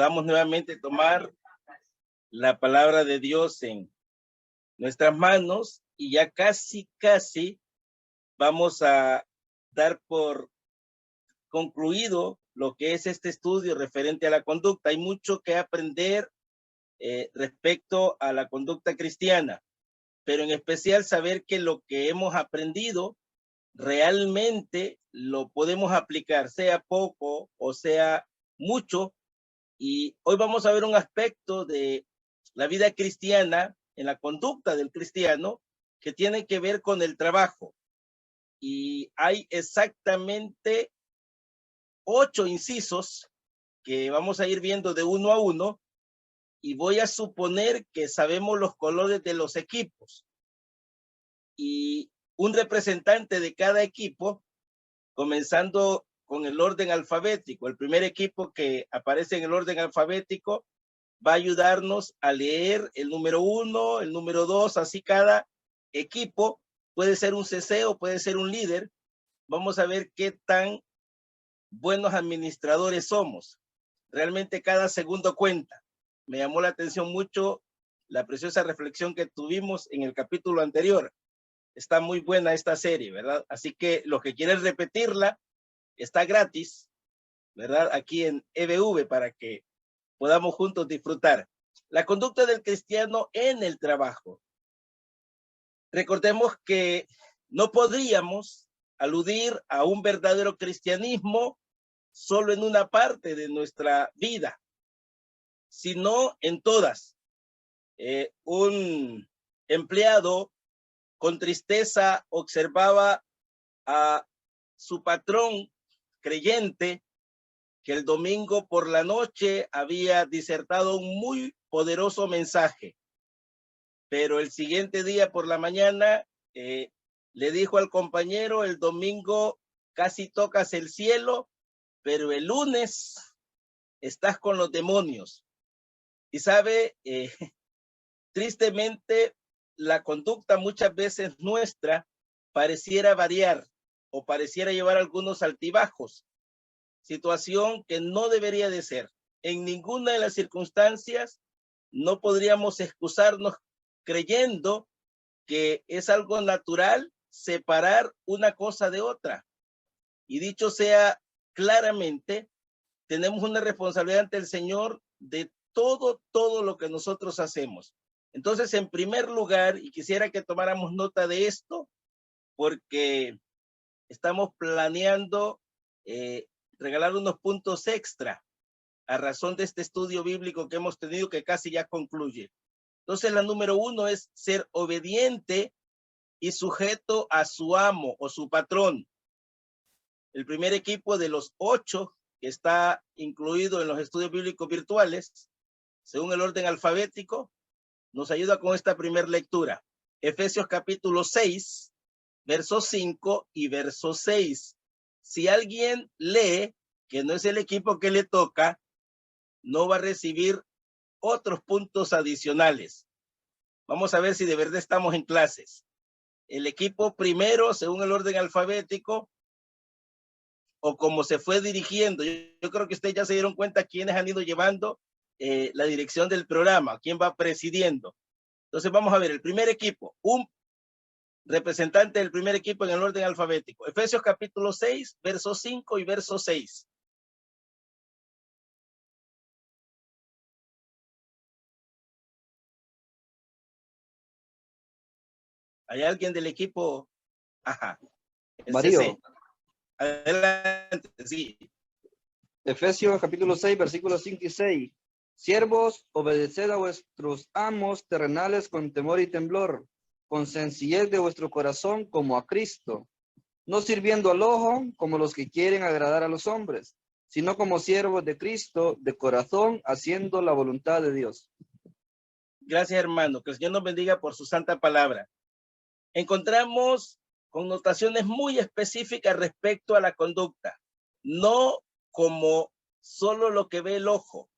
podamos nuevamente tomar la palabra de Dios en nuestras manos y ya casi vamos a dar por concluido lo que es este estudio referente a la conducta. Hay mucho que aprender respecto a la conducta cristiana, pero en especial saber que lo que hemos aprendido realmente lo podemos aplicar, sea poco o sea mucho. Y hoy vamos a ver un aspecto de la vida cristiana, en la conducta del cristiano, que tiene que ver con el trabajo. Y hay exactamente 8 incisos que vamos a ir viendo de uno a uno, y voy a suponer que sabemos los colores de los equipos. Y un representante de cada equipo, comenzando con el orden alfabético. El primer equipo que aparece en el orden alfabético va a ayudarnos a leer el número 1, el número 2, así cada equipo puede ser un CC o puede ser un líder. Vamos a ver qué tan buenos administradores somos. Realmente cada segundo cuenta. Me llamó la atención mucho la preciosa reflexión que tuvimos en el capítulo anterior. Está muy buena esta serie, ¿verdad? Así que los que quieren repetirla, está gratis, ¿verdad? Aquí en EBV para que podamos juntos disfrutar. La conducta del cristiano en el trabajo. Recordemos que no podríamos aludir a un verdadero cristianismo solo en una parte de nuestra vida, sino en todas. Un empleado con tristeza observaba a su patrón creyente que el domingo por la noche había disertado un muy poderoso mensaje, pero el siguiente día por la mañana le dijo al compañero: el domingo casi tocas el cielo, pero el lunes estás con los demonios. Y sabe, tristemente, la conducta muchas veces nuestra pareciera variar o pareciera llevar algunos altibajos, situación que no debería de ser. En ninguna de las circunstancias no podríamos excusarnos creyendo que es algo natural separar una cosa de otra. Y dicho sea claramente, tenemos una responsabilidad ante el Señor de todo lo que nosotros hacemos. Entonces, en primer lugar, y quisiera que tomáramos nota de esto, porque estamos planeando regalar unos puntos extra a razón de este estudio bíblico que hemos tenido, que casi ya concluye. Entonces, la número 1 es ser obediente y sujeto a su amo o su patrón. El primer equipo de los 8 que está incluido en los estudios bíblicos virtuales, según el orden alfabético, nos ayuda con esta primera lectura. Efesios capítulo 6, verso 5 y verso 6. Si alguien lee que no es el equipo que le toca, no va a recibir otros puntos adicionales. Vamos a ver si de verdad estamos en clases. El equipo primero, según el orden alfabético, o como se fue dirigiendo. Yo creo que ustedes ya se dieron cuenta quiénes han ido llevando la dirección del programa, quién va presidiendo. Entonces vamos a ver el primer equipo, un representante del primer equipo en el orden alfabético. Efesios capítulo 6, verso 5 y verso 6. ¿Hay alguien del equipo? Ajá. Mario. Adelante, sí. Efesios capítulo 6, versículos 5 y 6. Siervos, obedeced a vuestros amos terrenales con temor y temblor, con sencillez de vuestro corazón como a Cristo, no sirviendo al ojo como los que quieren agradar a los hombres, sino como siervos de Cristo de corazón, haciendo la voluntad de Dios. Gracias, hermano. Que el Señor nos bendiga por su santa palabra. Encontramos connotaciones muy específicas respecto a la conducta, no como solo lo que ve el ojo,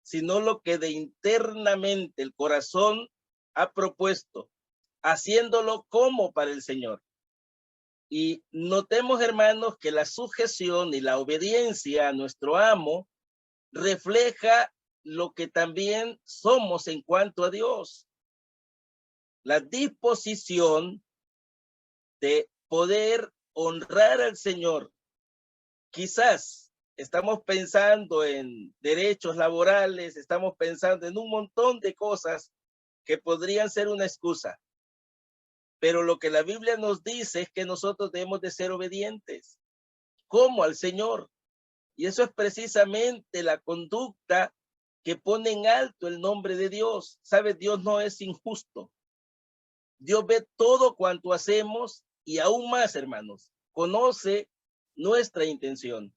sino lo que de internamente el corazón ha propuesto, haciéndolo como para el Señor. Y notemos, hermanos, que la sujeción y la obediencia a nuestro amo refleja lo que también somos en cuanto a Dios. La disposición de poder honrar al Señor. Quizás estamos pensando en derechos laborales, estamos pensando en un montón de cosas que podrían ser una excusa. Pero lo que la Biblia nos dice es que nosotros debemos de ser obedientes, como al Señor. Y eso es precisamente la conducta que pone en alto el nombre de Dios. ¿Sabes? Dios no es injusto. Dios ve todo cuanto hacemos y aún más, hermanos, conoce nuestra intención.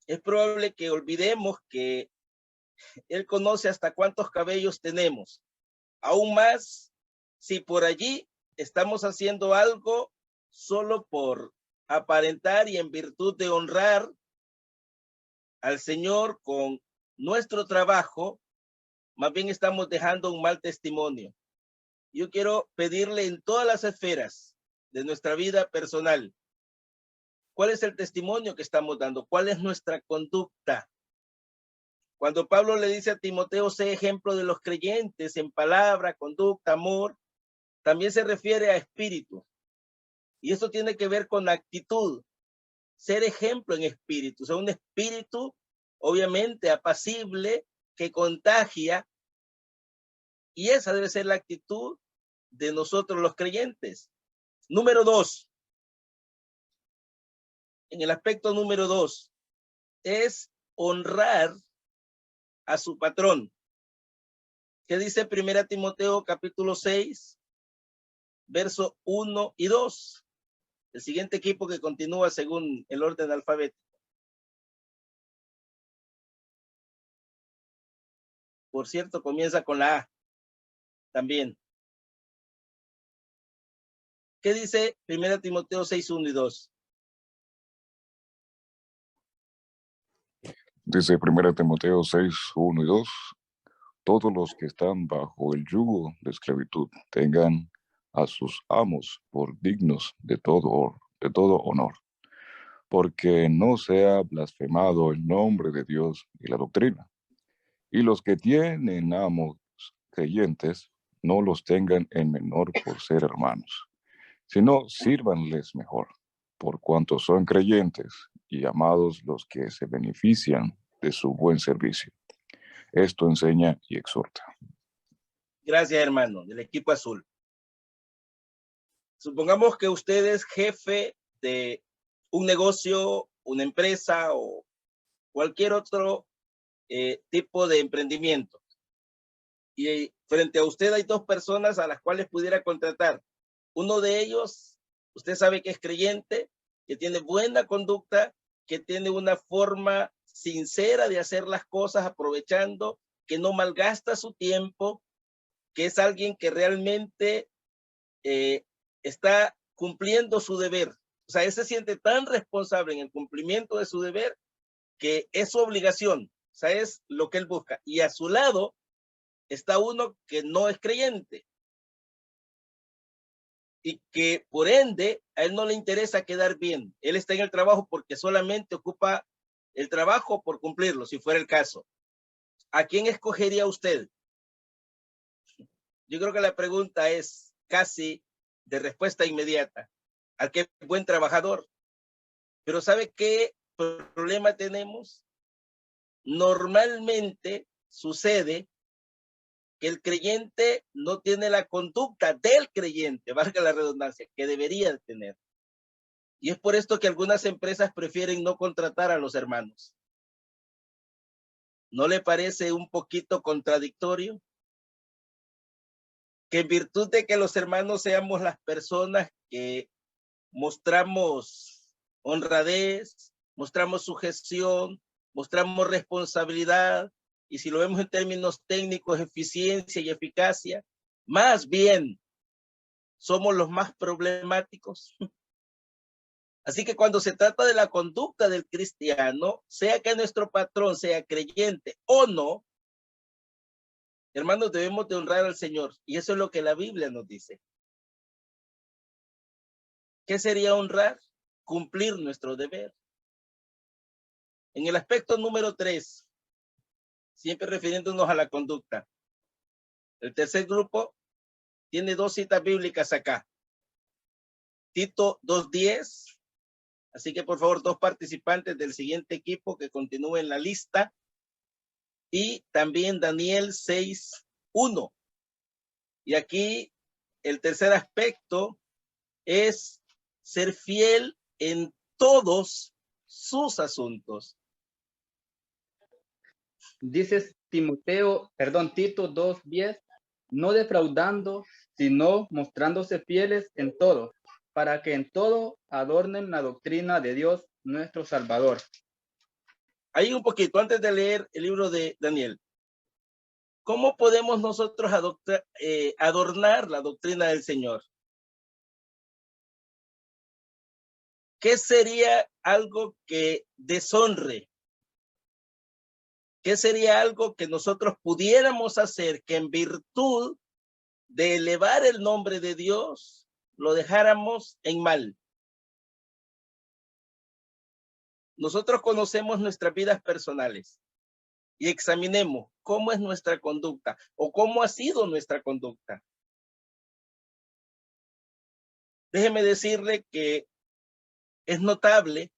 Es probable que olvidemos que Él conoce hasta cuántos cabellos tenemos. Aún más, si por allí estamos haciendo algo solo por aparentar y en virtud de honrar al Señor con nuestro trabajo, más bien estamos dejando un mal testimonio. Yo quiero pedirle en todas las esferas de nuestra vida personal, ¿cuál es el testimonio que estamos dando? ¿Cuál es nuestra conducta? Cuando Pablo le dice a Timoteo, sé ejemplo de los creyentes en palabra, conducta, amor, también se refiere a espíritu. Y esto tiene que ver con actitud, ser ejemplo en espíritu, o sea, un espíritu obviamente apacible que contagia, y esa debe ser la actitud de nosotros los creyentes. Número 2, en el aspecto número 2, es honrar a su patrón. ¿Qué dice 1 Timoteo capítulo 6, verso 1 y 2? El siguiente equipo que continúa según el orden alfabético. Por cierto, comienza con la A también. ¿Qué dice 1 Timoteo 6, 1 y 2? Dice 1 Timoteo 6, 1 y 2, todos los que están bajo el yugo de esclavitud tengan a sus amos por dignos de todo honor, porque no sea blasfemado el nombre de Dios y la doctrina. Y los que tienen amos creyentes, no los tengan en menor por ser hermanos, sino sírvanles mejor, por cuanto son creyentes y amados los que se benefician de su buen servicio. Esto enseña y exhorta. Gracias, hermano, del equipo azul. Supongamos que usted es jefe de un negocio, una empresa o cualquier otro tipo de emprendimiento. Y frente a usted hay dos personas a las cuales pudiera contratar. Uno de ellos, usted sabe que es creyente, que tiene buena conducta, que tiene una forma sincera de hacer las cosas aprovechando, que no malgasta su tiempo, que es alguien que realmente está cumpliendo su deber. O sea, él se siente tan responsable en el cumplimiento de su deber que es su obligación. O sea, es lo que él busca. Y a su lado está uno que no es creyente y que por ende a él no le interesa quedar bien. Él está en el trabajo porque solamente ocupa el trabajo por cumplirlo, si fuera el caso. ¿A quién escogería usted? Yo creo que la pregunta es casi de respuesta inmediata. Al que es buen trabajador. Pero ¿sabe qué problema tenemos? Normalmente sucede que el creyente no tiene la conducta del creyente, valga la redundancia, que debería tener. Y es por esto que algunas empresas prefieren no contratar a los hermanos. ¿No le parece un poquito contradictorio? Que en virtud de que los hermanos seamos las personas que mostramos honradez, mostramos sujeción, mostramos responsabilidad, y si lo vemos en términos técnicos, eficiencia y eficacia, más bien somos los más problemáticos. Así que cuando se trata de la conducta del cristiano, sea que nuestro patrón sea creyente o no, hermanos, debemos de honrar al Señor. Y eso es lo que la Biblia nos dice. ¿Qué sería honrar? Cumplir nuestro deber. En el aspecto número 3, siempre refiriéndonos a la conducta. El tercer grupo tiene dos citas bíblicas acá. Tito 2:10. Así que por favor, dos participantes del siguiente equipo que continúen la lista. Y también Daniel 6:1. Y aquí el tercer aspecto es ser fiel en todos sus asuntos. Dices Tito 2:10, no defraudando, sino mostrándose fieles en todo, para que en todo adornen la doctrina de Dios nuestro Salvador. Ahí un poquito, antes de leer el libro de Daniel. ¿Cómo podemos nosotros adornar la doctrina del Señor? ¿Qué sería algo que deshonre? ¿Qué sería algo que nosotros pudiéramos hacer que en virtud de elevar el nombre de Dios lo dejáramos en mal? Nosotros conocemos nuestras vidas personales y examinemos cómo es nuestra conducta o cómo ha sido nuestra conducta. Déjeme decirle que es notable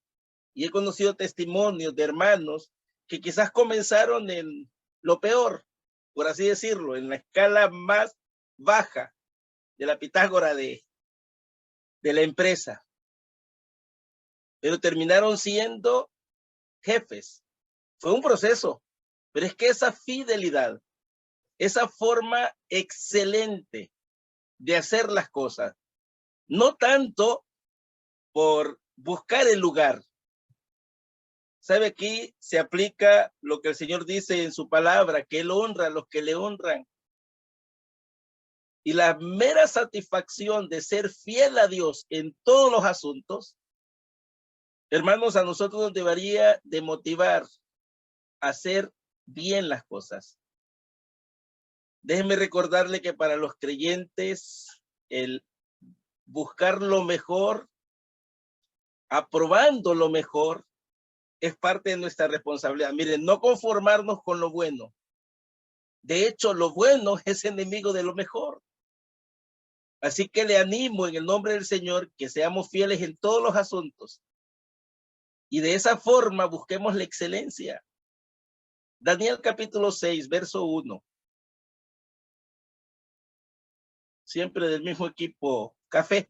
y he conocido testimonios de hermanos que quizás comenzaron en lo peor, por así decirlo, en la escala más baja de la Pitágora de la empresa, pero terminaron siendo jefes. Fue un proceso, pero es que esa fidelidad, esa forma excelente de hacer las cosas, no tanto por buscar el lugar. ¿Sabe? Aquí se aplica lo que el Señor dice en su palabra, que Él honra a los que le honran. Y la mera satisfacción de ser fiel a Dios en todos los asuntos, hermanos, a nosotros nos debería de motivar a hacer bien las cosas. Déjenme recordarle que para los creyentes, el buscar lo mejor, aprobando lo mejor, es parte de nuestra responsabilidad. Miren, no conformarnos con lo bueno. De hecho, lo bueno es enemigo de lo mejor. Así que le animo en el nombre del Señor que seamos fieles en todos los asuntos. Y de esa forma busquemos la excelencia. Daniel capítulo 6, verso 1. Siempre del mismo equipo, café.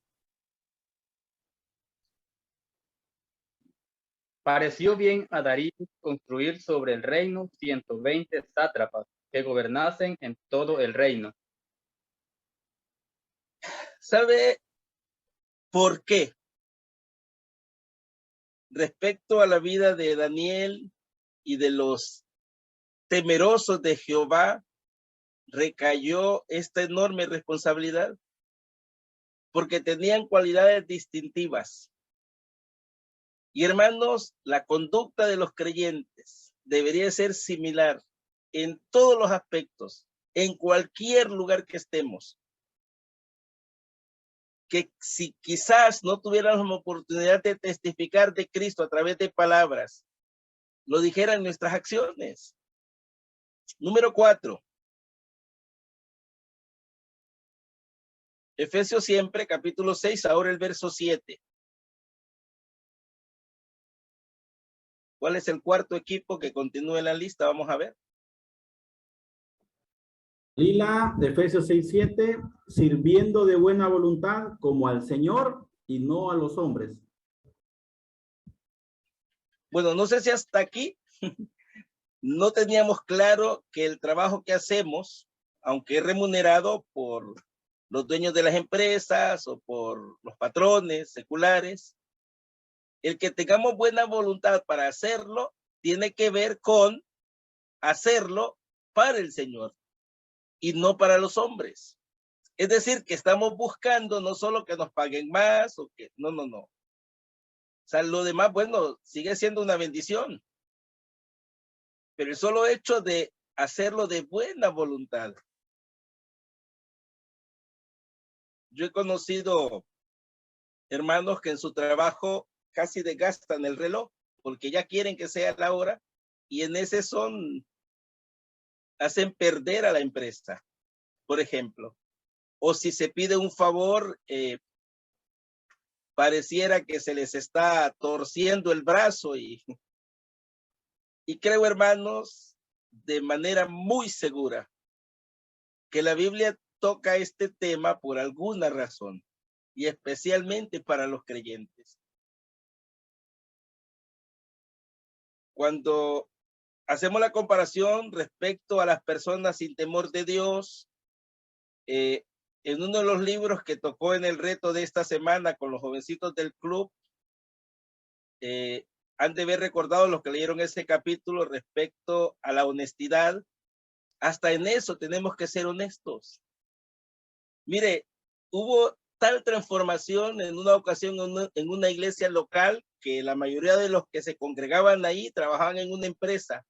Pareció bien a Darío construir sobre el reino 120 sátrapas que gobernasen en todo el reino. ¿Sabe por qué? Respecto a la vida de Daniel y de los temerosos de Jehová, recayó esta enorme responsabilidad, porque tenían cualidades distintivas. Y hermanos, la conducta de los creyentes debería ser similar en todos los aspectos, en cualquier lugar que estemos. Que si quizás no tuviéramos la oportunidad de testificar de Cristo a través de palabras, lo dijeran nuestras acciones. Número 4. Efesios siempre, capítulo 6, ahora el verso 7. ¿Cuál es el cuarto equipo que continúa en la lista? Vamos a ver. Lila, Efesios 6:7, sirviendo de buena voluntad como al Señor y no a los hombres. Bueno, no sé si hasta aquí no teníamos claro que el trabajo que hacemos, aunque es remunerado por los dueños de las empresas o por los patrones seculares, el que tengamos buena voluntad para hacerlo tiene que ver con hacerlo para el Señor y no para los hombres. Es decir, que estamos buscando no solo que nos paguen más o que no. O sea, lo demás, bueno, sigue siendo una bendición. Pero el solo hecho de hacerlo de buena voluntad. Yo he conocido hermanos que en su trabajo casi desgastan el reloj porque ya quieren que sea la hora y en ese son hacen perder a la empresa, por ejemplo. O si se pide un favor, pareciera que se les está torciendo el brazo y creo, hermanos, de manera muy segura que la Biblia toca este tema por alguna razón y especialmente para los creyentes. Cuando hacemos la comparación respecto a las personas sin temor de Dios, en uno de los libros que tocó en el reto de esta semana con los jovencitos del club, han de haber recordado los que leyeron ese capítulo respecto a la honestidad. Hasta en eso tenemos que ser honestos. Mire, hubo tal transformación en una ocasión en una iglesia local que la mayoría de los que se congregaban ahí trabajaban en una empresa,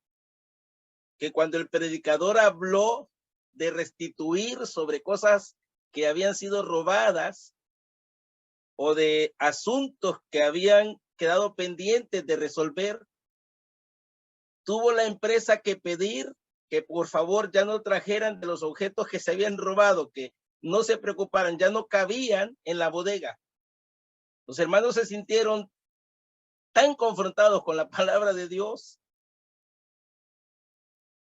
que cuando el predicador habló de restituir sobre cosas que habían sido robadas o de asuntos que habían quedado pendientes de resolver, tuvo la empresa que pedir que por favor ya no trajeran de los objetos que se habían robado, que no se preocuparan, ya no cabían en la bodega. Los hermanos se sintieron tan confrontados con la palabra de Dios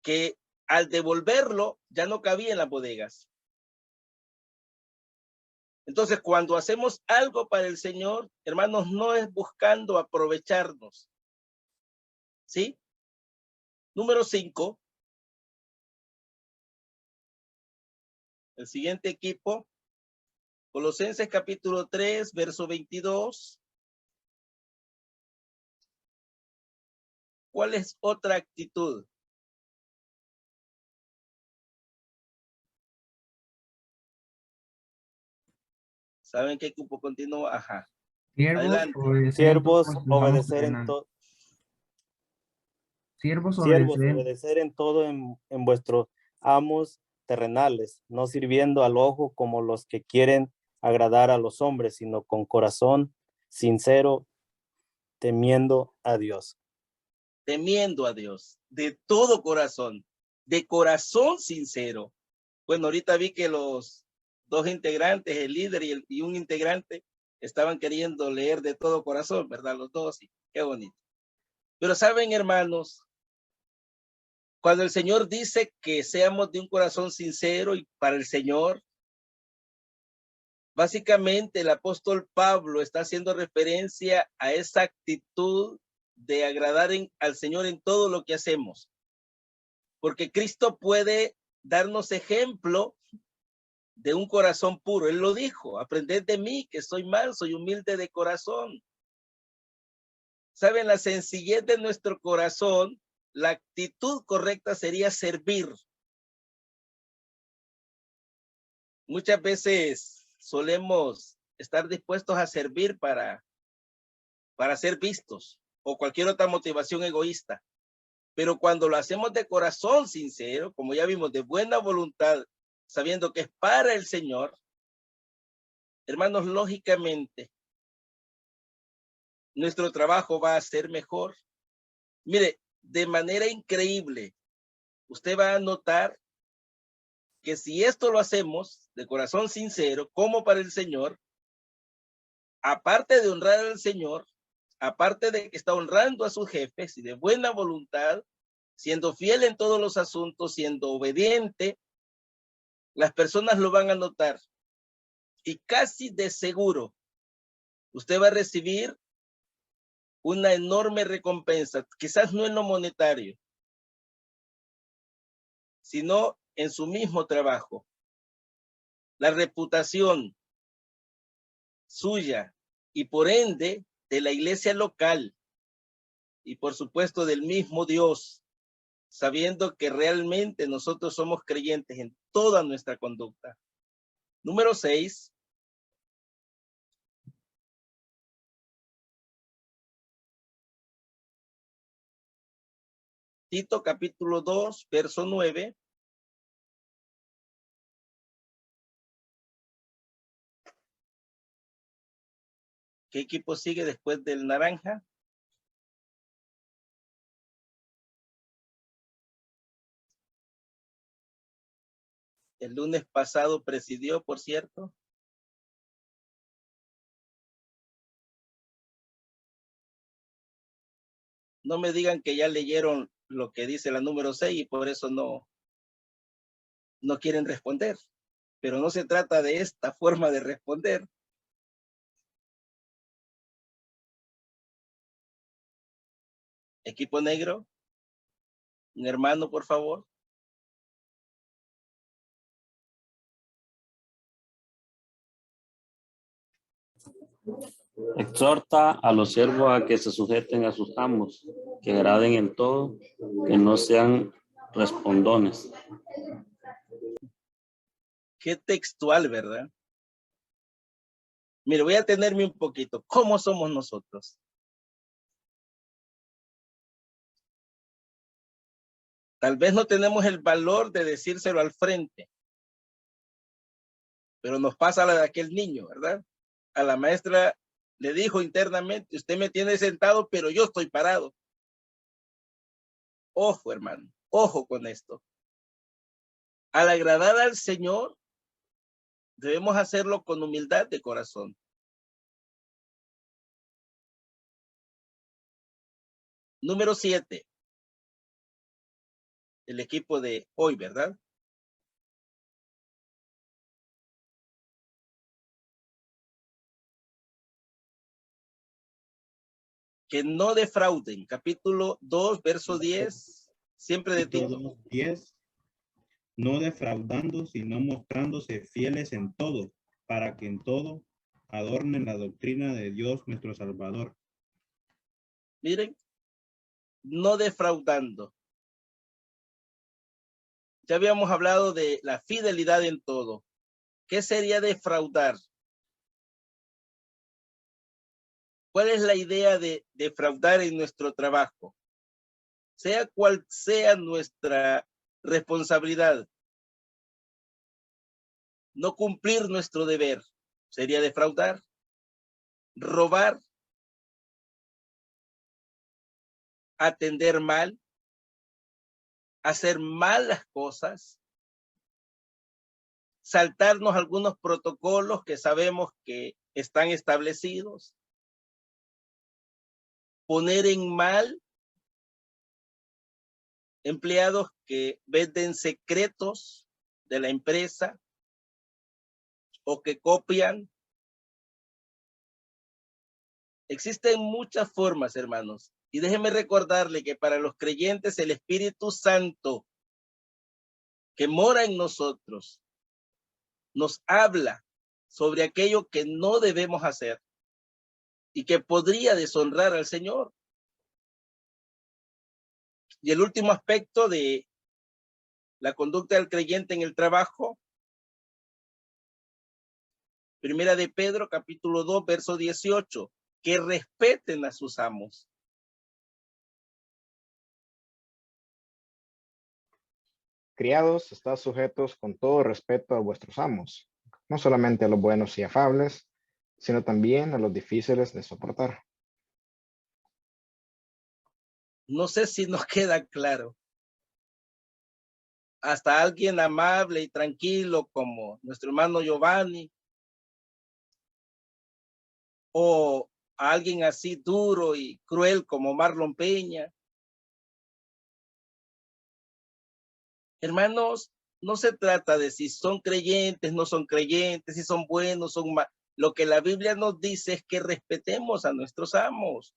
que al devolverlo ya no cabía en las bodegas. Entonces, cuando hacemos algo para el Señor, hermanos, no es buscando aprovecharnos. ¿Sí? Número 5. El siguiente equipo. Colosenses capítulo 3, verso 22. ¿Cuál es otra actitud? ¿Saben qué equipo continúa? Ajá. Siervos, Adelante. siervos, obedecer en todo en vuestros amos terrenales, no sirviendo al ojo como los que quieren agradar a los hombres, sino con corazón sincero, temiendo a Dios. Temiendo a Dios, de todo corazón, de corazón sincero. Bueno, ahorita vi que los dos integrantes, el líder y un integrante, estaban queriendo leer de todo corazón, ¿verdad? Los dos, y qué bonito. Pero saben, hermanos, cuando el Señor dice que seamos de un corazón sincero y para el Señor, básicamente el apóstol Pablo está haciendo referencia a esa actitud de agradar al Señor en todo lo que hacemos. Porque Cristo puede darnos ejemplo de un corazón puro. Él lo dijo: aprended de mí, que soy manso y humilde de corazón. ¿Saben? La sencillez de nuestro corazón, la actitud correcta sería servir. Muchas veces solemos estar dispuestos a servir para ser vistos o cualquier otra motivación egoísta. Pero cuando lo hacemos de corazón sincero, como ya vimos, de buena voluntad, sabiendo que es para el Señor, hermanos, lógicamente, nuestro trabajo va a ser mejor. Mire, de manera increíble, usted va a notar que si esto lo hacemos de corazón sincero, como para el Señor, aparte de honrar al Señor, aparte de que está honrando a sus jefes y de buena voluntad, siendo fiel en todos los asuntos, siendo obediente, las personas lo van a notar. Y casi de seguro, usted va a recibir una enorme recompensa, quizás no en lo monetario, sino en su mismo trabajo. La reputación suya y por ende de la iglesia local y por supuesto del mismo Dios, sabiendo que realmente nosotros somos creyentes en toda nuestra conducta. Número 6. Tito capítulo 2, verso 9. ¿Qué equipo sigue después del naranja? El lunes pasado presidió, por cierto. No me digan que ya leyeron lo que dice la número 6 y por eso no quieren responder. Pero no se trata de esta forma de responder. Equipo negro. Un hermano, por favor. Exhorta a los siervos a que se sujeten a sus amos, que agraden en todo, que no sean respondones. Qué textual, ¿verdad? Mire, voy a tenerme un poquito. ¿Cómo somos nosotros? Tal vez no tenemos el valor de decírselo al frente, pero nos pasa la de aquel niño, ¿verdad? A la maestra le dijo internamente, usted me tiene sentado, pero yo estoy parado. Ojo, hermano, ojo con esto. Al agradar al Señor, debemos hacerlo con humildad de corazón. Número 7. El equipo de hoy, ¿verdad? Que no defrauden. Capítulo 2, verso 10. Siempre de Tito. 2:10. No defraudando, sino mostrándose fieles en todo, para que en todo adornen la doctrina de Dios nuestro Salvador. Miren, no defraudando. Ya habíamos hablado de la fidelidad en todo. ¿Qué sería defraudar? ¿Cuál es la idea de defraudar en nuestro trabajo? Sea cual sea nuestra responsabilidad, no cumplir nuestro deber sería defraudar, robar, atender mal, hacer malas cosas, saltarnos algunos protocolos que sabemos que están establecidos, poner en mal empleados que venden secretos de la empresa o que copian. Existen muchas formas, hermanos. Y déjenme recordarle que para los creyentes el Espíritu Santo que mora en nosotros nos habla sobre aquello que no debemos hacer y que podría deshonrar al Señor. Y el último aspecto de la conducta del creyente en el trabajo, Primera de Pedro, capítulo 2, verso 18, que respeten a sus amos. Criados, estad sujetos con todo respeto a vuestros amos, no solamente a los buenos y afables, sino también a los difíciles de soportar. No sé si nos queda claro. Hasta alguien amable y tranquilo como nuestro hermano Giovanni, o a alguien así duro y cruel como Marlon Peña. Hermanos, no se trata de si son creyentes, no son creyentes, si son buenos, son malos. Lo que la Biblia nos dice es que respetemos a nuestros amos.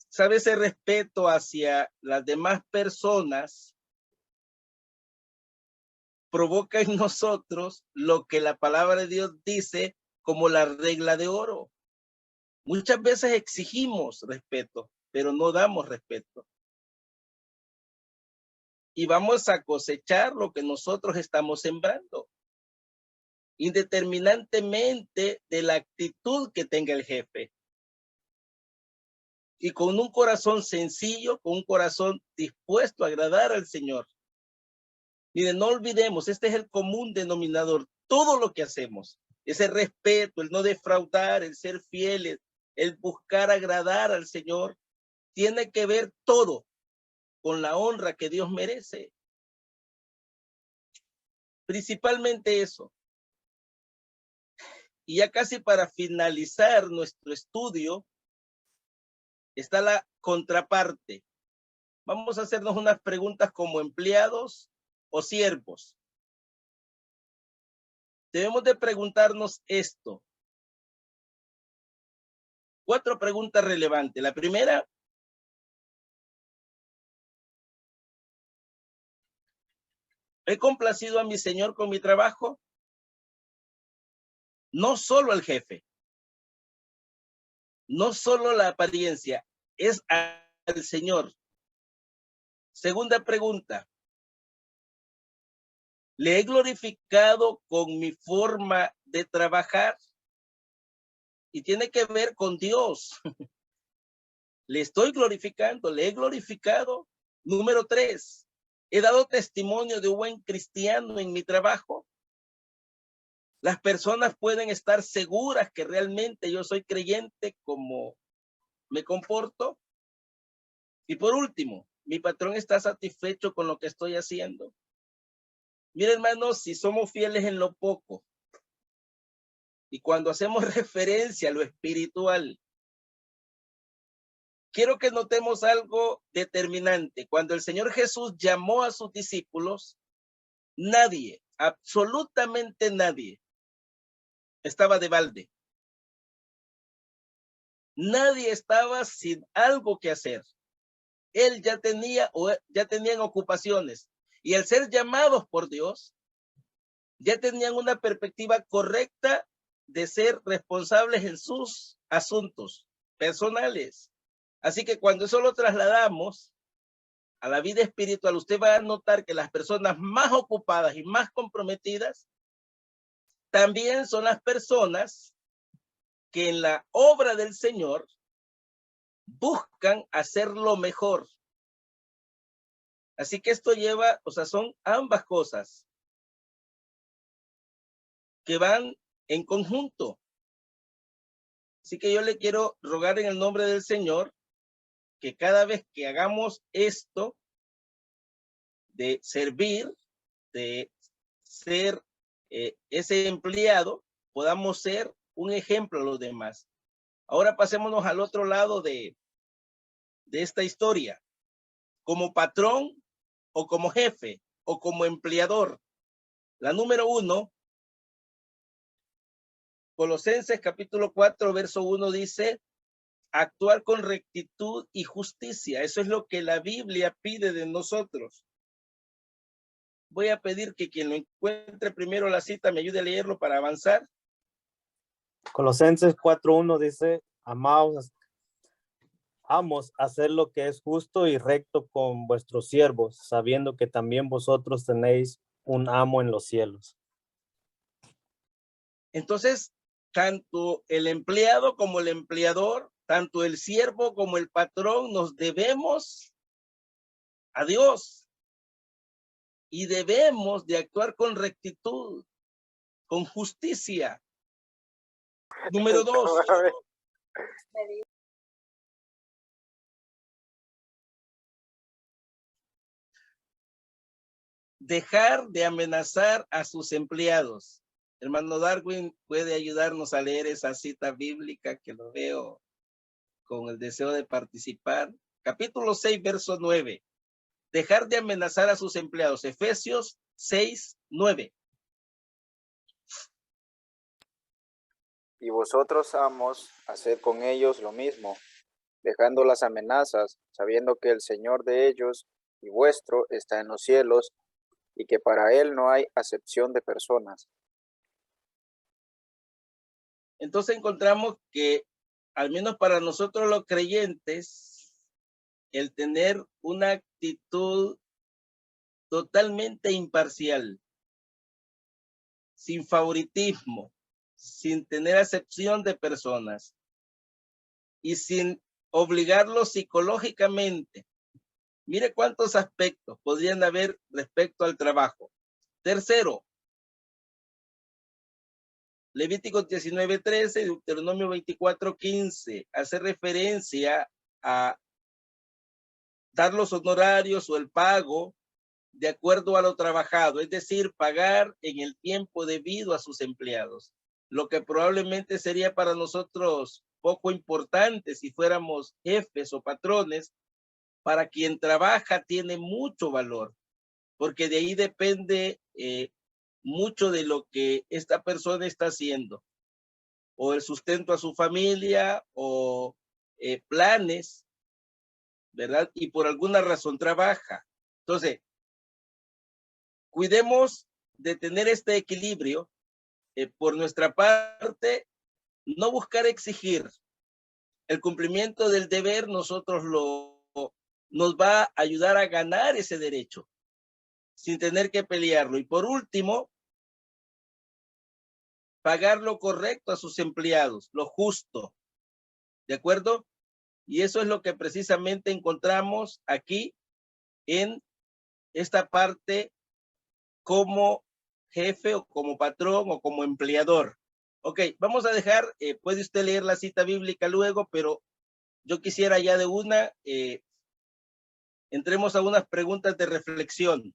¿Sabe? Ese respeto hacia las demás personas provoca en nosotros lo que la palabra de Dios dice como la regla de oro. Muchas veces exigimos respeto, pero no damos respeto. Y vamos a cosechar lo que nosotros estamos sembrando, indeterminantemente de la actitud que tenga el jefe. Y con un corazón sencillo, con un corazón dispuesto a agradar al Señor. Miren, no olvidemos, este es el común denominador. Todo lo que hacemos, ese respeto, el no defraudar, el ser fieles, el buscar agradar al Señor, tiene que ver todo con la honra que Dios merece. Principalmente eso. Y ya casi para finalizar nuestro estudio, está la contraparte. Vamos a hacernos unas preguntas como empleados o siervos. Debemos de preguntarnos esto. 4 preguntas relevantes. La primera, ¿he complacido a mi Señor con mi trabajo? No solo al jefe, no solo la apariencia, es al Señor. Segunda pregunta, ¿le he glorificado con mi forma de trabajar? Y tiene que ver con Dios. Le estoy glorificando, le he glorificado. Número 3, ¿he dado testimonio de un buen cristiano en mi trabajo? Las personas pueden estar seguras que realmente yo soy creyente como me comporto. Y por último, ¿mi patrón está satisfecho con lo que estoy haciendo? Mira, hermanos, si somos fieles en lo poco y cuando hacemos referencia a lo espiritual, quiero que notemos algo determinante. Cuando el Señor Jesús llamó a sus discípulos, nadie, absolutamente nadie, estaba de balde. Nadie estaba sin algo que hacer. Él ya tenía o ya tenían ocupaciones. Y al ser llamados por Dios, ya tenían una perspectiva correcta de ser responsables en sus asuntos personales. Así que cuando eso lo trasladamos a la vida espiritual, usted va a notar que las personas más ocupadas y más comprometidas también son las personas que en la obra del Señor buscan hacerlo mejor. Así que esto lleva, o sea, son ambas cosas que van en conjunto. Así que yo le quiero rogar en el nombre del Señor que cada vez que hagamos esto de servir, de ser ese empleado, podamos ser un ejemplo a los demás. Ahora pasémonos al otro lado de esta historia. Como patrón o como jefe o como empleador. La número 1, Colosenses capítulo 4, verso 1 dice, actuar con rectitud y justicia. Eso es lo que la Biblia pide de nosotros. Voy a pedir que quien lo encuentre primero la cita me ayude a leerlo para avanzar. Colosenses 4:1 dice, amaos, amos, hacer lo que es justo y recto con vuestros siervos, sabiendo que también vosotros tenéis un amo en los cielos. Entonces, tanto el empleado como el empleador, tanto el siervo como el patrón, nos debemos a Dios y debemos de actuar con rectitud, con justicia. Número 2. Dejar de amenazar a sus empleados. Hermano Darwin, ¿puede ayudarnos a leer esa cita bíblica que lo veo con el deseo de participar? Capítulo 6, verso 9. Dejar de amenazar a sus empleados. Efesios 6:9. Y vosotros, amos, haced con ellos lo mismo, dejando las amenazas, sabiendo que el Señor de ellos y vuestro está en los cielos, y que para él no hay acepción de personas. Entonces encontramos que, al menos para nosotros los creyentes, el tener una actitud totalmente imparcial, sin favoritismo, sin tener acepción de personas y sin obligarlos psicológicamente. Mire cuántos aspectos podrían haber respecto al trabajo. Tercero, Levítico 19:13, Deuteronomio 24:15, hace referencia a dar los honorarios o el pago de acuerdo a lo trabajado, es decir, pagar en el tiempo debido a sus empleados, lo que probablemente sería para nosotros poco importante si fuéramos jefes o patrones. Para quien trabaja tiene mucho valor, porque de ahí depende mucho de lo que esta persona está haciendo, o el sustento a su familia, o planes, ¿verdad? Y por alguna razón trabaja. Entonces, cuidemos de tener este equilibrio. Por nuestra parte, no buscar exigir el cumplimiento del deber, nos va a ayudar a ganar ese derecho sin tener que pelearlo. Y por último, pagar lo correcto a sus empleados, lo justo, ¿de acuerdo? Y eso es lo que precisamente encontramos aquí en esta parte como jefe o como patrón o como empleador. Ok, vamos a dejar, puede usted leer la cita bíblica luego, pero yo quisiera ya de una, entremos a unas preguntas de reflexión.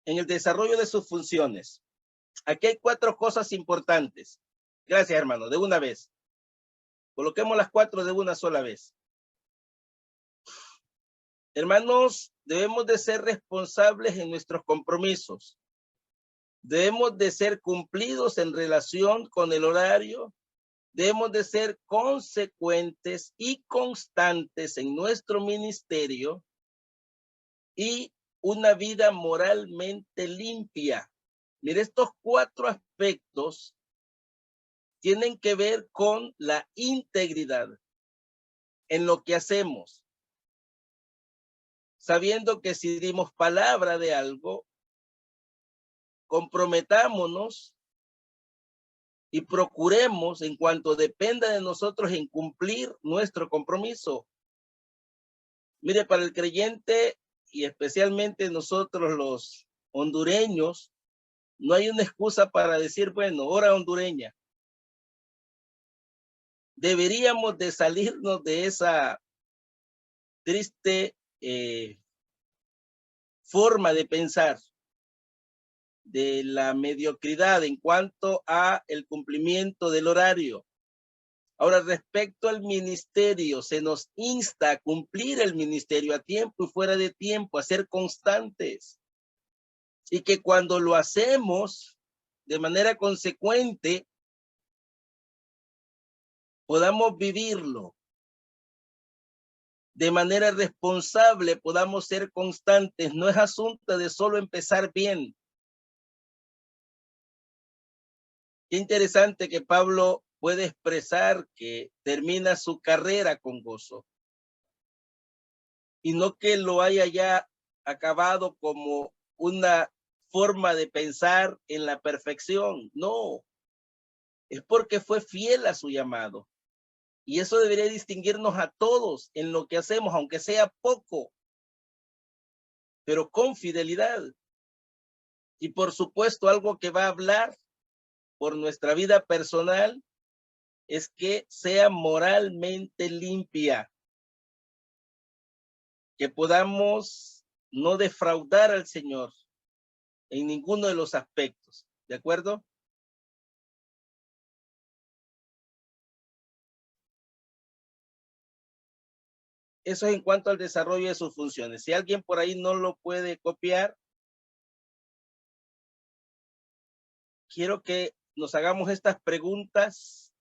En el desarrollo de sus funciones. Aquí hay 4 cosas importantes. Gracias, hermano, de una vez. Coloquemos las 4 de una sola vez. Hermanos, debemos de ser responsables en nuestros compromisos. Debemos de ser cumplidos en relación con el horario. Debemos de ser consecuentes y constantes en nuestro ministerio y una vida moralmente limpia. Mire, estos 4 aspectos tienen que ver con la integridad en lo que hacemos, sabiendo que si dimos palabra de algo, comprometámonos y procuremos, en cuanto dependa de nosotros, en cumplir nuestro compromiso. Mire, para el creyente y especialmente nosotros los hondureños, no hay una excusa para decir, bueno, hora hondureña. Deberíamos de salirnos de esa triste forma de pensar, de la mediocridad en cuanto a el cumplimiento del horario. Ahora, respecto al ministerio, se nos insta a cumplir el ministerio a tiempo y fuera de tiempo, a ser constantes. Y que cuando lo hacemos de manera consecuente, podamos vivirlo. De manera responsable, podamos ser constantes. No es asunto de solo empezar bien. Qué interesante que Pablo puede expresar que termina su carrera con gozo. Y no que lo haya ya acabado como una forma de pensar en la perfección. No, es porque fue fiel a su llamado. Y eso debería distinguirnos a todos en lo que hacemos, aunque sea poco, pero con fidelidad. Y por supuesto, algo que va a hablar por nuestra vida personal es que sea moralmente limpia, que podamos no defraudar al Señor en ninguno de los aspectos, ¿de acuerdo? Eso es en cuanto al desarrollo de sus funciones. Si alguien por ahí no lo puede copiar, quiero que nos hagamos estas preguntas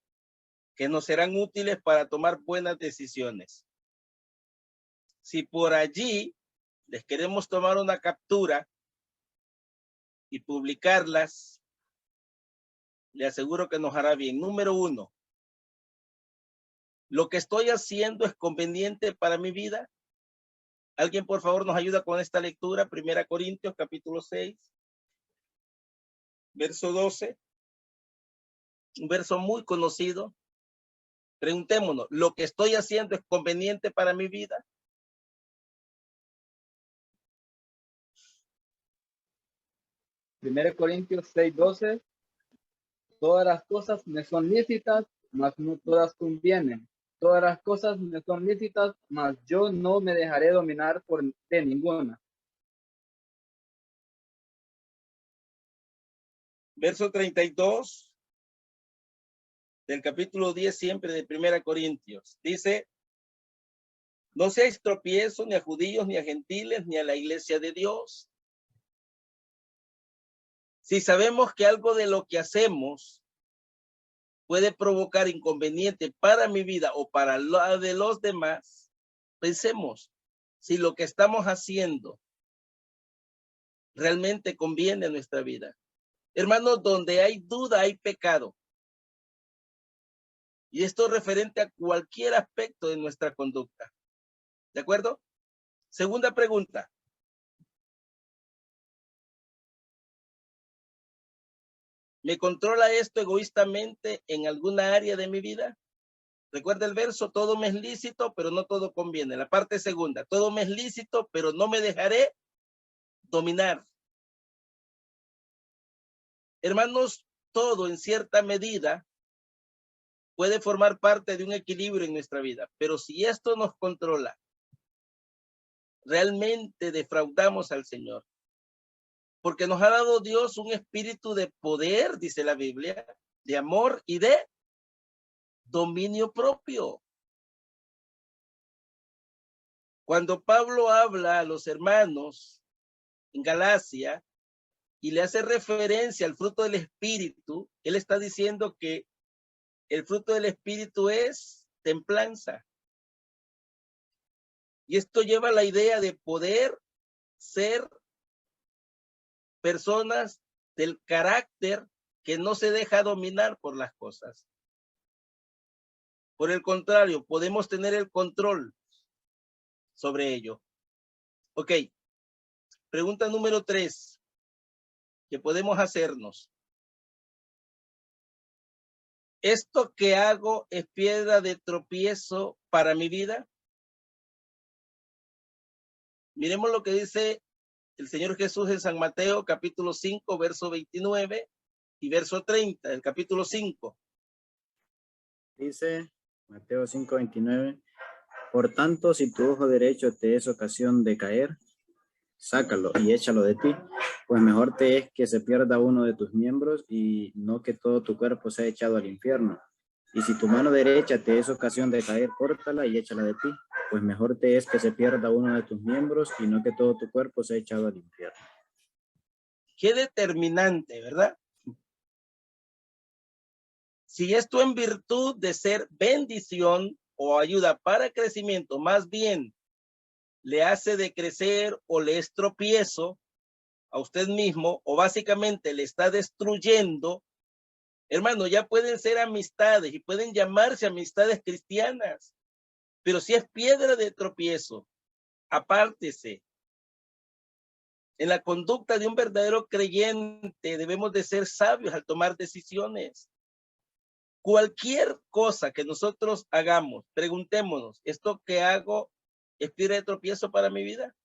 que nos serán útiles para tomar buenas decisiones. Si por allí les queremos tomar una captura y publicarlas, le aseguro que nos hará bien. Número 1. ¿Lo que estoy haciendo es conveniente para mi vida? ¿Alguien por favor nos ayuda con esta lectura? 1 Corintios capítulo 6, verso 12. Un verso muy conocido. Preguntémonos, ¿lo que estoy haciendo es conveniente para mi vida? Primero Corintios 6:12. Todas las cosas me son lícitas, mas no todas convienen. Todas las cosas me son lícitas, mas yo no me dejaré dominar de ninguna. Verso 32 del capítulo 10 siempre de 1 Corintios. Dice, no seáis tropiezo ni a judíos, ni a gentiles, ni a la iglesia de Dios. Si sabemos que algo de lo que hacemos puede provocar inconveniente para mi vida o para la de los demás, pensemos si lo que estamos haciendo realmente conviene a nuestra vida. Hermanos, donde hay duda hay pecado. Y esto es referente a cualquier aspecto de nuestra conducta. ¿De acuerdo? Segunda pregunta. ¿Me controla esto egoístamente en alguna área de mi vida? Recuerda el verso, todo me es lícito, pero no todo conviene. La parte segunda, todo me es lícito, pero no me dejaré dominar. Hermanos, todo en cierta medida puede formar parte de un equilibrio en nuestra vida, pero si esto nos controla, realmente defraudamos al Señor. Porque nos ha dado Dios un espíritu de poder, dice la Biblia, de amor y de dominio propio. Cuando Pablo habla a los hermanos en Galacia y le hace referencia al fruto del espíritu, él está diciendo que el fruto del espíritu es templanza. Y esto lleva a la idea de poder ser personas del carácter que no se deja dominar por las cosas. Por el contrario, podemos tener el control sobre ello. Ok. Pregunta número 3 que podemos hacernos. ¿Esto que hago es piedra de tropiezo para mi vida? Miremos lo que dice el Señor Jesús en San Mateo, capítulo 5, verso 29 y verso 30, el capítulo 5. Dice Mateo 5:29, por tanto, si tu ojo derecho te es ocasión de caer, sácalo y échalo de ti, pues mejor te es que se pierda uno de tus miembros y no que todo tu cuerpo sea echado al infierno. Y si tu mano derecha te es ocasión de caer, córtala y échala de ti, pues mejor te es que se pierda uno de tus miembros y no que todo tu cuerpo sea echado al infierno. Qué determinante, ¿verdad? Si esto en virtud de ser bendición o ayuda para crecimiento, más bien le hace decrecer o le es tropiezo a usted mismo o básicamente le está destruyendo, hermano, ya pueden ser amistades y pueden llamarse amistades cristianas, pero si es piedra de tropiezo, apártese. En la conducta de un verdadero creyente debemos de ser sabios al tomar decisiones. Cualquier cosa que nosotros hagamos, preguntémonos, ¿esto que hago es piedra de tropiezo para mi vida?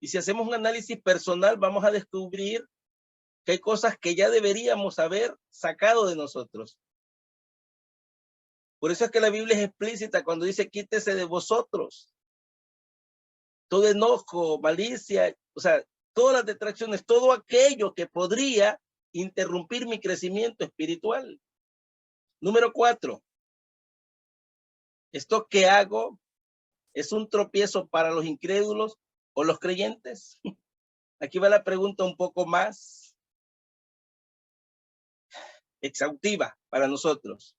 Y si hacemos un análisis personal, vamos a descubrir que hay cosas que ya deberíamos haber sacado de nosotros. Por eso es que la Biblia es explícita cuando dice, quítese de vosotros todo enojo, malicia, o sea, todas las detracciones, todo aquello que podría interrumpir mi crecimiento espiritual. Número 4. ¿Esto que hago es un tropiezo para los incrédulos o los creyentes? Aquí va la pregunta un poco más exhaustiva para nosotros.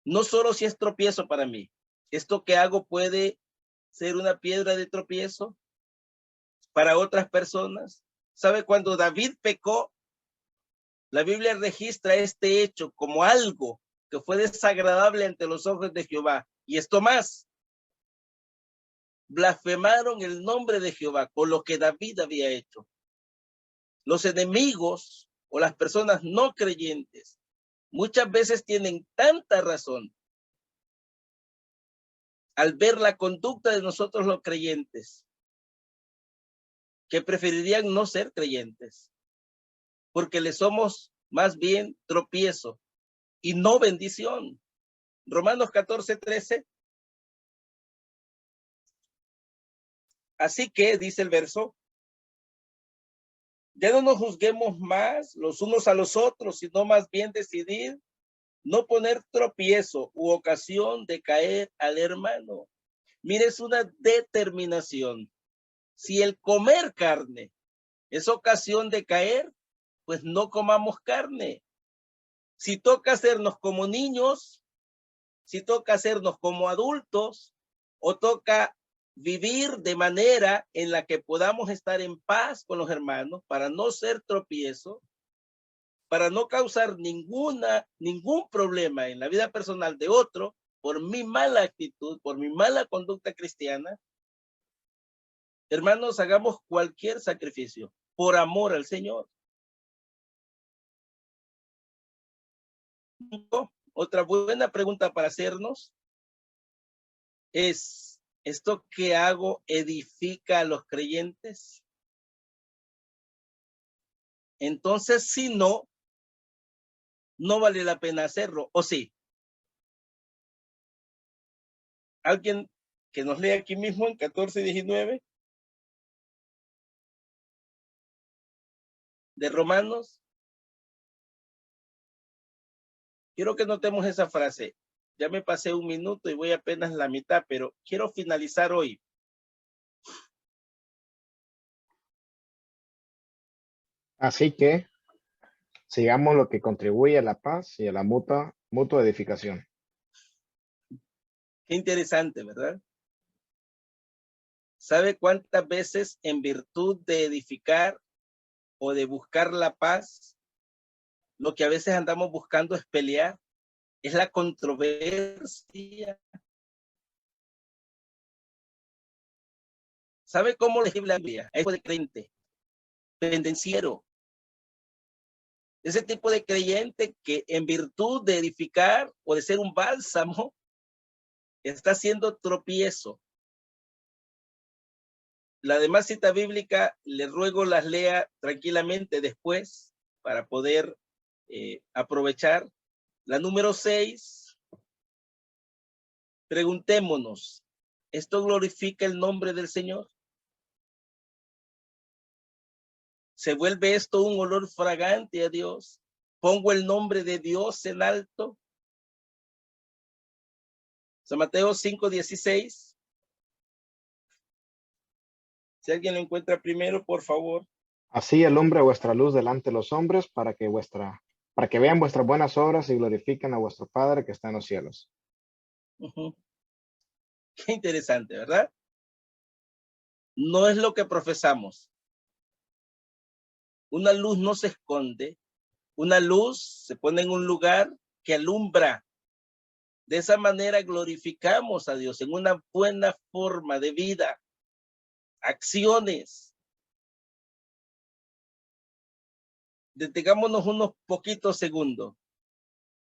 No solo si es tropiezo para mí, ¿esto que hago puede ser una piedra de tropiezo para otras personas? ¿Sabe? Cuando David pecó, la Biblia registra este hecho como algo que fue desagradable ante los ojos de Jehová. Y esto más, blasfemaron el nombre de Jehová con lo que David había hecho. Los enemigos o las personas no creyentes muchas veces tienen tanta razón al ver la conducta de nosotros los creyentes que preferirían no ser creyentes porque le somos más bien tropiezo y no bendición. Romanos 14:13. Así que, dice el verso, ya no nos juzguemos más los unos a los otros, sino más bien decidir no poner tropiezo u ocasión de caer al hermano. Mire, es una determinación. Si el comer carne es ocasión de caer, pues no comamos carne. Si toca hacernos como niños, si toca hacernos como adultos, o toca vivir de manera en la que podamos estar en paz con los hermanos para no ser tropiezo, para no causar ningún problema en la vida personal de otro por mi mala actitud, por mi mala conducta cristiana. Hermanos, hagamos cualquier sacrificio por amor al Señor. Otra buena pregunta para hacernos es, ¿esto que hago edifica a los creyentes? Entonces, si no, no vale la pena hacerlo, ¿o sí? ¿Alguien que nos lea aquí mismo en 14:19 de Romanos? Quiero que notemos esa frase. Ya me pasé 1 minuto y voy apenas la mitad, pero quiero finalizar hoy. Así que sigamos lo que contribuye a la paz y a la mutua edificación. Qué interesante, ¿verdad? ¿Sabe cuántas veces en virtud de edificar o de buscar la paz, lo que a veces andamos buscando es pelear? Es la controversia. ¿Sabe cómo le la Biblia? A ese de creyente, pendenciero. Ese tipo de creyente que en virtud de edificar o de ser un bálsamo, está haciendo tropiezo. La demás cita bíblica, le ruego las lea tranquilamente después para poder aprovechar. La número 6, preguntémonos, ¿esto glorifica el nombre del Señor? ¿Se vuelve esto un olor fragante a Dios? ¿Pongo el nombre de Dios en alto? San Mateo 5:16. Si alguien lo encuentra primero, por favor. Así alumbre vuestra luz delante de los hombres para que vean vuestras buenas obras y glorifiquen a vuestro Padre que está en los cielos. Qué interesante, ¿verdad? No es lo que profesamos. Una luz no se esconde. Una luz se pone en un lugar que alumbra. De esa manera glorificamos a Dios en una buena forma de vida, acciones. Detengámonos unos poquitos segundos.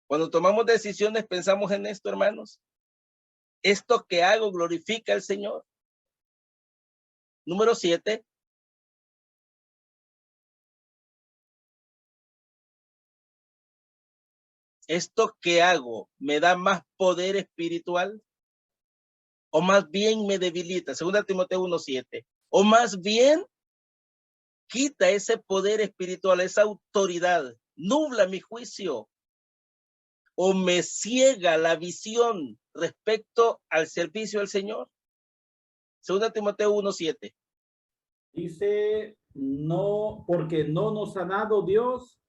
Cuando tomamos decisiones, pensamos en esto, hermanos. ¿Esto que hago glorifica al Señor? Número 7. ¿Esto que hago me da más poder espiritual? ¿O más bien me debilita? 2 Timoteo 1:7. ¿O más bien quita ese poder espiritual, esa autoridad, nubla mi juicio? ¿O me ciega la visión respecto al servicio al Señor? 2 Timoteo 1:7. Dice, no, porque no nos ha dado Dios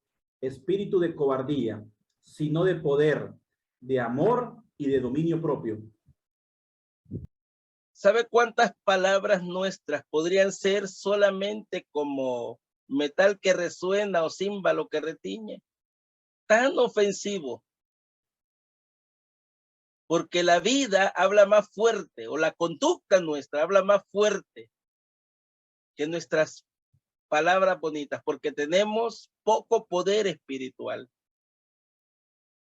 espíritu de cobardía, sino de poder, de amor y de dominio propio. ¿Sabe cuántas palabras nuestras podrían ser solamente como metal que resuena o címbalo que retiñe? Tan ofensivo. Porque la vida habla más fuerte, o la conducta nuestra habla más fuerte que nuestras palabras bonitas, porque tenemos poco poder espiritual.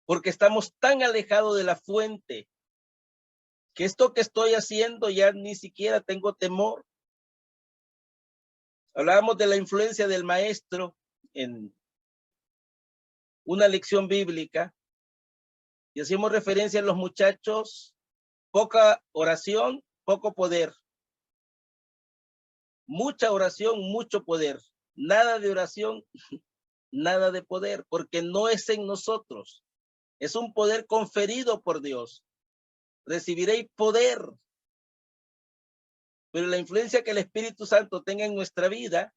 Porque estamos tan alejados de la fuente, que esto que estoy haciendo ya ni siquiera tengo temor. Hablábamos de la influencia del maestro en una lección bíblica y hacemos referencia a los muchachos, poca oración, poco poder. Mucha oración, mucho poder. Nada de oración, nada de poder, porque no es en nosotros. Es un poder conferido por Dios. Recibiréis poder. Pero la influencia que el Espíritu Santo tenga en nuestra vida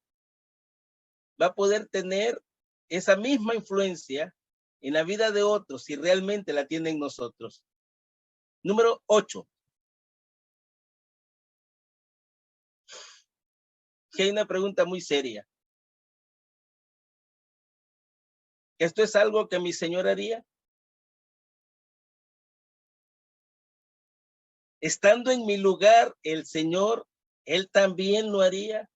va a poder tener esa misma influencia en la vida de otros si realmente la tienen nosotros. Número 8. Hay una pregunta muy seria. ¿Esto es algo que mi Señor haría? Estando en mi lugar, el Señor, Él también lo haría.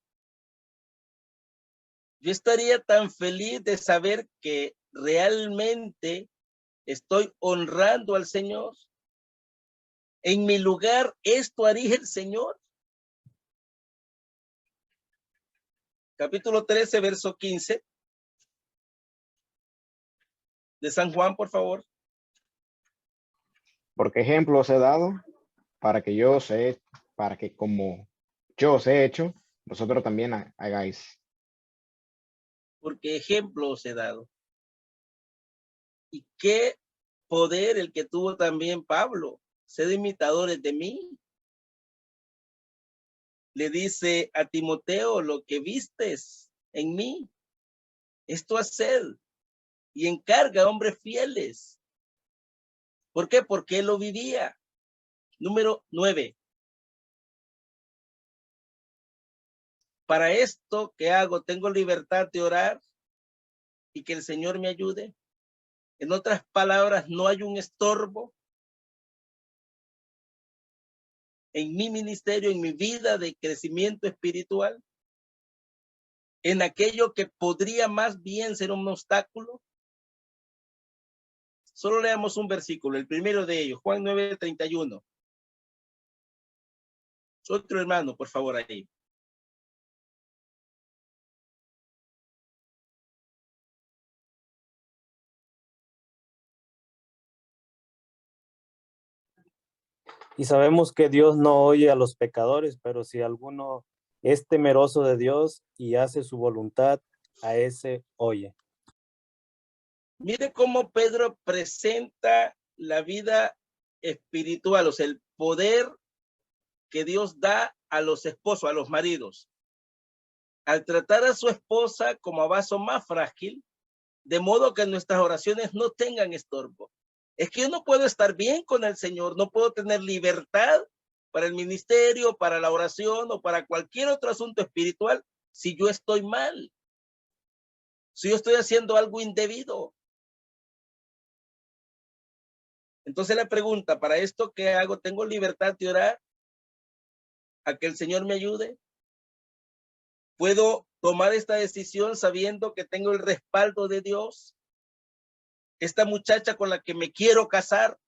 Yo estaría tan feliz de saber que realmente estoy honrando al Señor. En mi lugar, ¿esto haría el Señor? Capítulo 13, verso 15. De San Juan, por favor. Porque ejemplo os he dado para que como yo os he hecho, vosotros también hagáis. Porque ejemplo os he dado. Y qué poder el que tuvo también Pablo. Sed imitadores de mí. Le dice a Timoteo, lo que vistes en mí, esto haced. Y encarga a hombres fieles. ¿Por qué? Porque él lo vivía. Número 9. Para esto que hago, tengo libertad de orar y que el Señor me ayude. En otras palabras, no hay un estorbo en mi ministerio, en mi vida de crecimiento espiritual, en aquello que podría más bien ser un obstáculo. Solo leamos un versículo, el primero de ellos, Juan 9:31. Otro hermano, por favor, ahí. Y sabemos que Dios no oye a los pecadores, pero si alguno es temeroso de Dios y hace su voluntad, a ese oye. Mire cómo Pedro presenta la vida espiritual, o sea, el poder que Dios da a los esposos, a los maridos. Al tratar a su esposa como a vaso más frágil, de modo que nuestras oraciones no tengan estorbo. Es que yo no puedo estar bien con el Señor, no puedo tener libertad para el ministerio, para la oración o para cualquier otro asunto espiritual si yo estoy mal, si yo estoy haciendo algo indebido. Entonces la pregunta, ¿para esto qué hago? ¿Tengo libertad de orar a que el Señor me ayude? ¿Puedo tomar esta decisión sabiendo que tengo el respaldo de Dios? Esta muchacha con la que me quiero casar,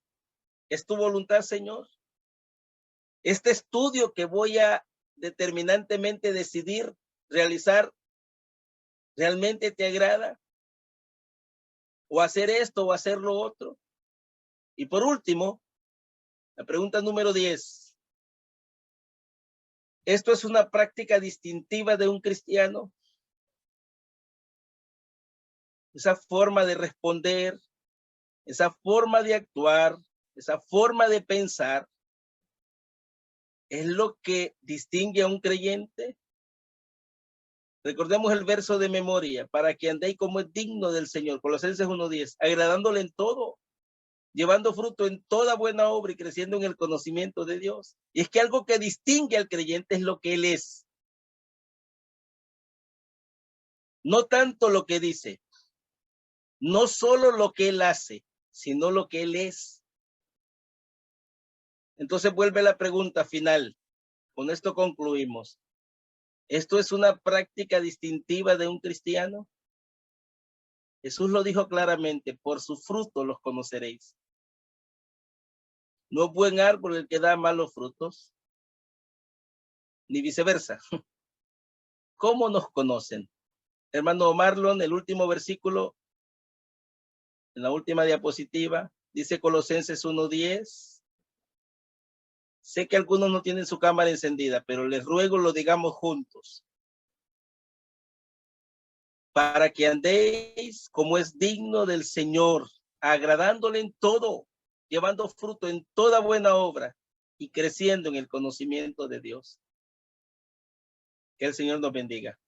¿es tu voluntad, Señor? Este estudio que voy a determinantemente decidir realizar, ¿realmente te agrada? ¿O hacer esto o hacer lo otro? Y por último, la pregunta número 10. ¿Esto es una práctica distintiva de un cristiano? Esa forma de responder, esa forma de actuar, esa forma de pensar, ¿es lo que distingue a un creyente? Recordemos el verso de memoria, para que andéis como es digno del Señor, Colosenses 1:10, agradándole en todo, llevando fruto en toda buena obra y creciendo en el conocimiento de Dios. Y es que algo que distingue al creyente es lo que él es. No tanto lo que dice, no solo lo que él hace, sino lo que él es. Entonces vuelve la pregunta final. Con esto concluimos. ¿Esto es una práctica distintiva de un cristiano? Jesús lo dijo claramente, por su fruto los conoceréis. No es buen árbol el que da malos frutos, ni viceversa. ¿Cómo nos conocen? Hermano Marlon, el último versículo En la última diapositiva, dice Colosenses 1:10. Sé que algunos no tienen su cámara encendida, pero les ruego lo digamos juntos. Para que andéis como es digno del Señor, agradándole en todo, llevando fruto en toda buena obra y creciendo en el conocimiento de Dios. Que el Señor nos bendiga.